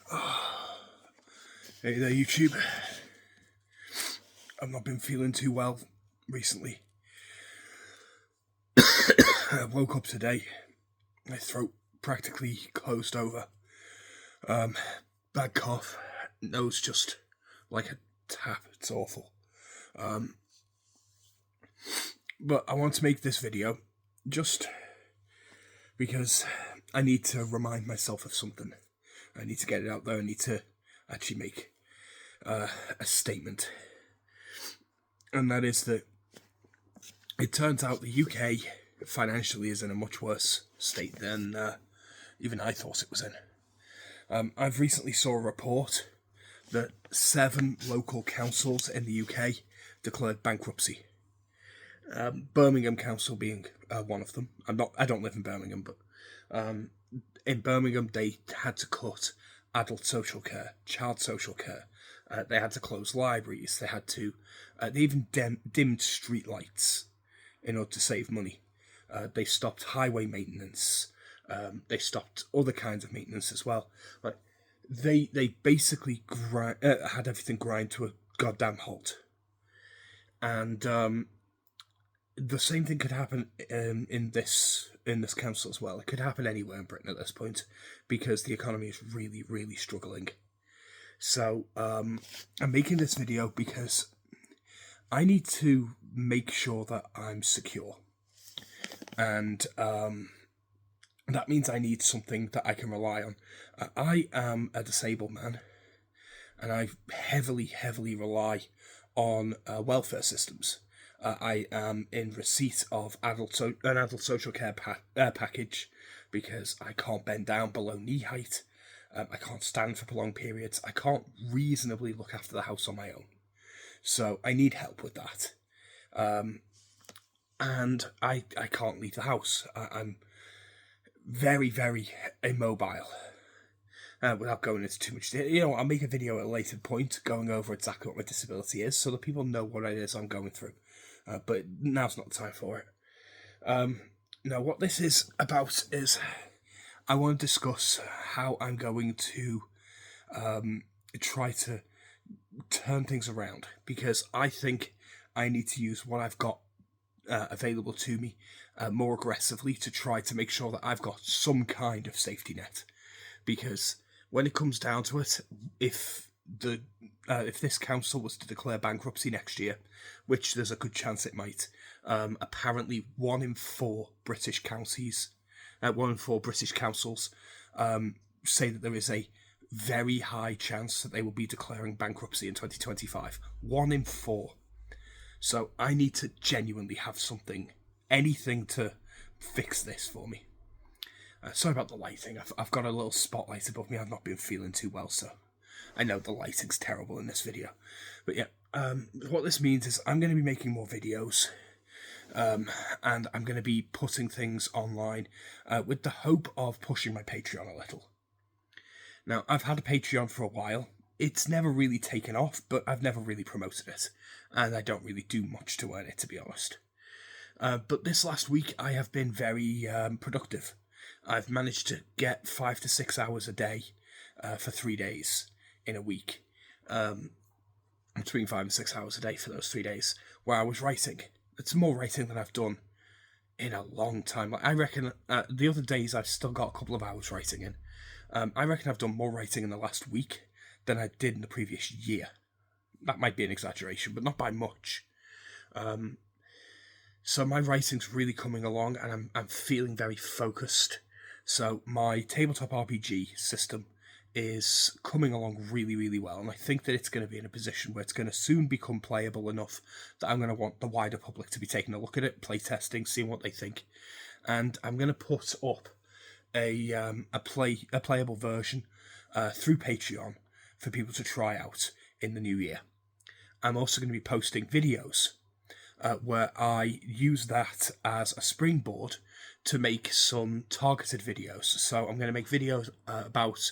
Hey there, YouTube. I've not been feeling too well recently. I woke up today, my throat practically closed over. Bad cough, nose just like a tap. It's awful. But I want to make this video just because I need to remind myself of something. I need to get it out there. I need to actually make a statement. And that is that it turns out the UK financially is in a much worse state than even I thought it was in. I've recently saw a report that 7 local councils in the UK declared bankruptcy. Birmingham Council being one of them. I don't live in Birmingham, but in Birmingham they had to cut adult social care, child social care. They had to close libraries. They had to. They even dimmed street lights in order to save money. They stopped highway maintenance. They stopped other kinds of maintenance as well. Like they basically had everything grind to a goddamn halt. And the same thing could happen in this council as well. It could happen anywhere in Britain at this point because the economy is really, really struggling. So I'm making this video because I need to make sure that I'm secure. And that means I need something that I can rely on. I am a disabled man, and I heavily rely on welfare systems. I am in receipt of an adult social care package because I can't bend down below knee height. I can't stand for prolonged periods. I can't reasonably look after the house on my own. So I need help with that. And I can't leave the house. I'm very, very immobile. Without going into too much detail, I'll make a video at a later point going over exactly what my disability is so that people know what it is I'm going through. But now's not the time for it. Now, what this is about is I want to discuss how I'm going to try to turn things around, because I think I need to use what I've got available to me more aggressively to try to make sure that I've got some kind of safety net. Because when it comes down to it, if this council was to declare bankruptcy next year, which there's a good chance it might, apparently 1 in 4 British counties, 1 in 4 British councils say that there is a very high chance that they will be declaring bankruptcy in 2025. 1 in 4. So I need to genuinely have something, anything to fix this for me. Sorry about the lighting. I've got a little spotlight above me. I've not been feeling too well, so I know the lighting's terrible in this video. But yeah, what this means is I'm going to be making more videos, and I'm going to be putting things online with the hope of pushing my Patreon a little. Now, I've had a Patreon for a while. It's never really taken off, but I've never really promoted it, and I don't really do much to earn it, to be honest. But this last week, I have been very productive. I've managed to get 5 to 6 hours a day for 3 days in a week. Between 5 and 6 hours a day for those 3 days, where I was writing. It's more writing than I've done in a long time. Like, I reckon the other days I've still got a couple of hours writing in. I reckon I've done more writing in the last week than I did in the previous year. That might be an exaggeration, but not by much. So my writing's really coming along, and I'm feeling very focused. So my tabletop RPG system is coming along really, really well, and I think that it's going to be in a position where it's going to soon become playable enough that I'm going to want the wider public to be taking a look at it, playtesting, seeing what they think, and I'm going to put up a playable version through Patreon for people to try out in the new year. I'm also going to be posting videos where I use that as a springboard to make some targeted videos. So I'm going to make videos about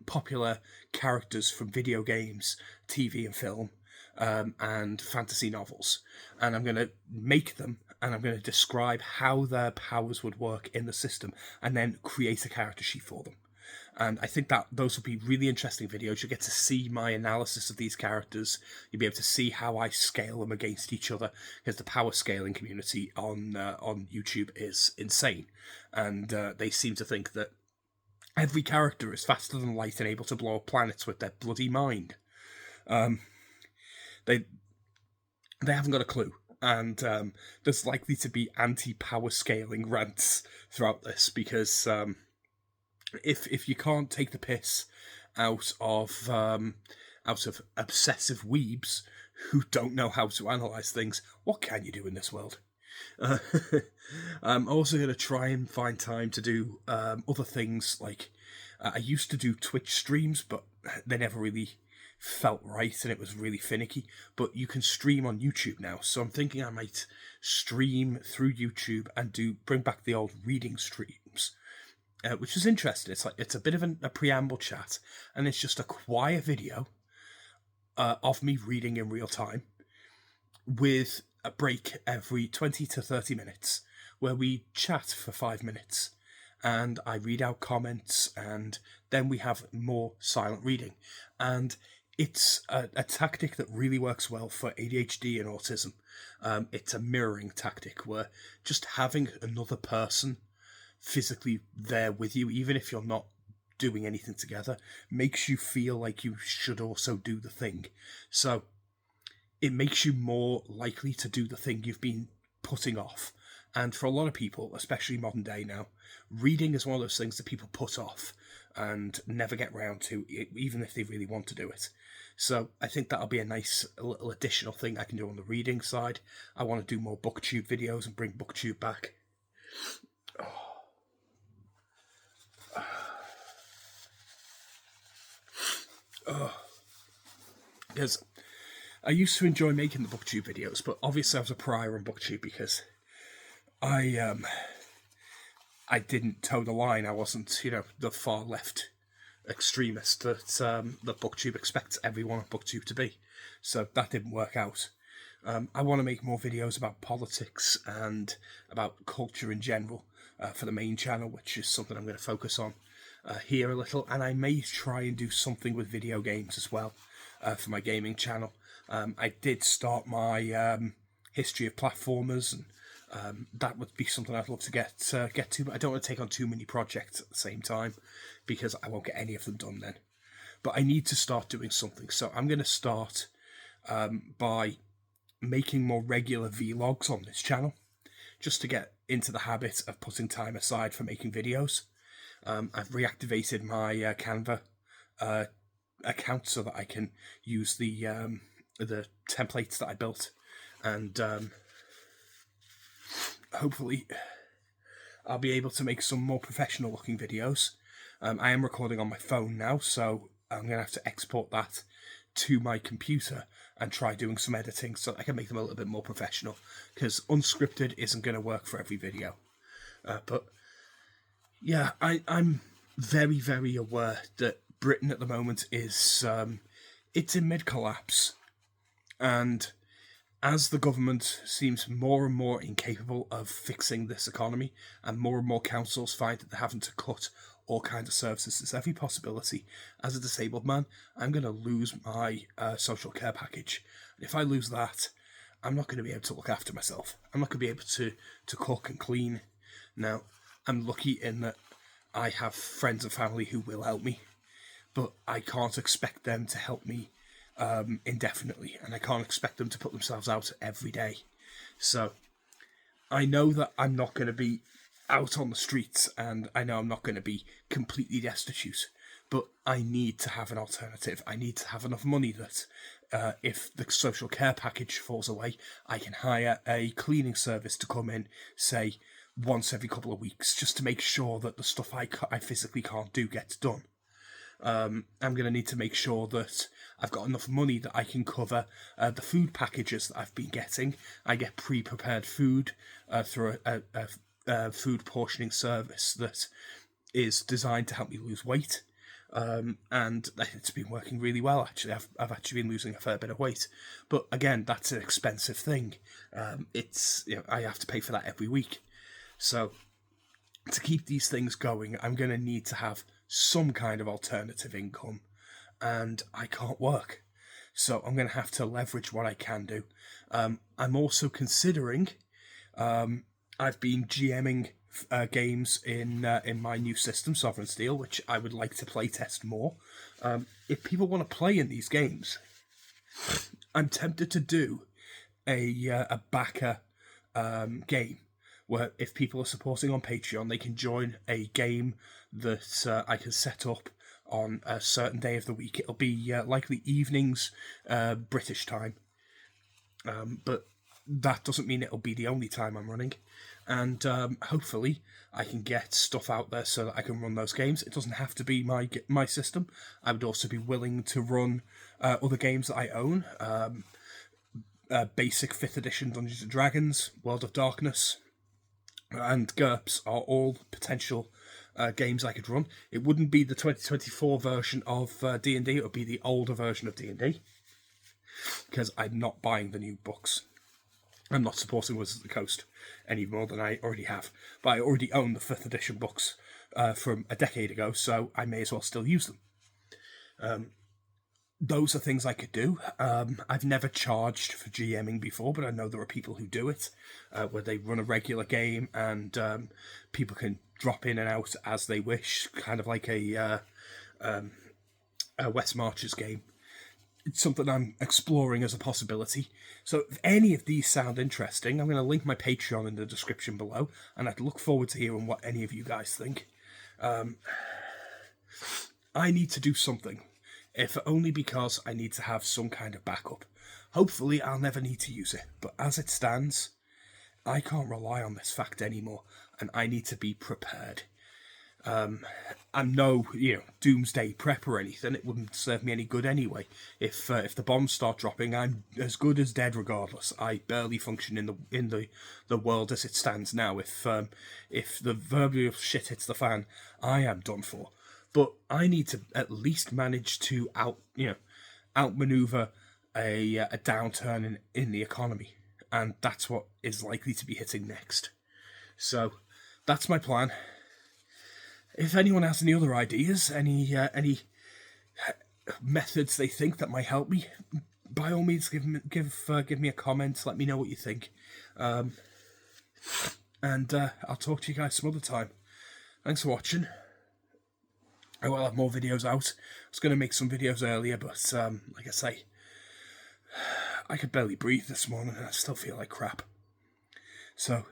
popular characters from video games, TV and film, and fantasy novels. And I'm going to make them, and I'm going to describe how their powers would work in the system, and then create a character sheet for them. And I think that those will be really interesting videos. You'll get to see my analysis of these characters. You'll be able to see how I scale them against each other, because the power scaling community on YouTube is insane. And they seem to think that every character is faster than light and able to blow up planets with their bloody mind. They haven't got a clue. And there's likely to be anti-power scaling rants throughout this, because if you can't take the piss out of obsessive weebs who don't know how to analyze things, what can you do in this world? I'm also going to try and find time to do other things. Like I used to do Twitch streams, but they never really felt right, and it was really finicky. But you can stream on YouTube now, so I'm thinking I might stream through YouTube and bring back the old reading streams, which is interesting. It's a bit of a preamble chat, and it's just a quiet video of me reading in real time, with a break every 20 to 30 minutes where we chat for 5 minutes and I read out comments, and then we have more silent reading. And it's a tactic that really works well for ADHD and autism. It's a mirroring tactic where just having another person physically there with you, even if you're not doing anything together, makes you feel like you should also do the thing. So it makes you more likely to do the thing you've been putting off. And for a lot of people, especially modern day now, reading is one of those things that people put off and never get round to, even if they really want to do it. So I think that'll be a nice little additional thing I can do on the reading side. I want to do more Booktube videos and bring Booktube back. Because I used to enjoy making the Booktube videos, but obviously I was a pariah on Booktube because I didn't toe the line. I wasn't, the far left extremist that Booktube expects everyone on Booktube to be. So that didn't work out. I want to make more videos about politics and about culture in general for the main channel, which is something I'm going to focus on here a little. And I may try and do something with video games as well for my gaming channel. I did start my history of platformers, and that would be something I'd love to get to, but I don't want to take on too many projects at the same time because I won't get any of them done then. But I need to start doing something, so I'm going to start by making more regular vlogs on this channel, just to get into the habit of putting time aside for making videos. I've reactivated my Canva account so that I can use the templates that I built, and hopefully I'll be able to make some more professional looking videos. I am recording on my phone now, so I'm going to have to export that to my computer and try doing some editing so I can make them a little bit more professional, because unscripted isn't going to work for every video. But yeah, I'm very, very aware that Britain at the moment is it's in mid-collapse, and as the government seems more and more incapable of fixing this economy, and more councils find that they're having to cut all kinds of services, there's every possibility, as a disabled man, I'm going to lose my social care package. And if I lose that, I'm not going to be able to look after myself. I'm not going to be able to cook and clean. Now, I'm lucky in that I have friends and family who will help me, but I can't expect them to help me indefinitely, and I can't expect them to put themselves out every day. So I know that I'm not going to be out on the streets, and I know I'm not going to be completely destitute, but I need to have an alternative. I need to have enough money that if the social care package falls away, I can hire a cleaning service to come in, say, once every couple of weeks, just to make sure that the stuff I physically can't do gets done. I'm going to need to make sure that I've got enough money that I can cover the food packages that I've been getting. I get pre-prepared food through a food portioning service that is designed to help me lose weight. And it's been working really well, actually. I've actually been losing a fair bit of weight. But again, that's an expensive thing. I have to pay for that every week. So to keep these things going, I'm going to need to have some kind of alternative income, and I can't work. So I'm going to have to leverage what I can do. I'm also considering, I've been GMing games in my new system, Sovereign Steel, which I would like to playtest more. If people want to play in these games, I'm tempted to do a backer game, where if people are supporting on Patreon, they can join a game that I can set up on a certain day of the week. It'll be likely evenings, British time, but that doesn't mean it'll be the only time I'm running. And hopefully I can get stuff out there so that I can run those games. It doesn't have to be my system. I would also be willing to run other games that I own. Basic 5th edition Dungeons & Dragons, World of Darkness, and GURPS are all potential games I could run. It wouldn't be the 2024 version of D&D, it would be the older version of D&D, because I'm not buying the new books. I'm not supporting Wizards of the Coast any more than I already have, but I already own the 5th edition books from a decade ago, so I may as well still use them. Those are things I could do. I've never charged for GMing before, but I know there are people who do it, where they run a regular game and people can drop in and out as they wish, kind of like a West Marches game. It's something I'm exploring as a possibility. So if any of these sound interesting, I'm going to link my Patreon in the description below, and I'd look forward to hearing what any of you guys think. I need to do something, if only because I need to have some kind of backup. Hopefully I'll never need to use it, but as it stands, I can't rely on this fact anymore, and I need to be prepared. I'm no, doomsday prep or anything. It wouldn't serve me any good anyway. If the bombs start dropping, I'm as good as dead regardless. I barely function in the world as it stands now. If the proverbial shit hits the fan, I am done for. But I need to at least manage to outmaneuver a downturn in the economy, and that's what is likely to be hitting next. So that's my plan. If anyone has any other ideas, any methods they think that might help me, by all means give me a comment. Let me know what you think, and I'll talk to you guys some other time. Thanks for watching. I will have more videos out. I was going to make some videos earlier, but like I say, I could barely breathe this morning and I still feel like crap. So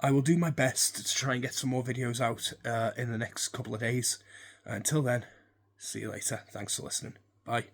I will do my best to try and get some more videos out in the next couple of days. Until then, see you later. Thanks for listening. Bye.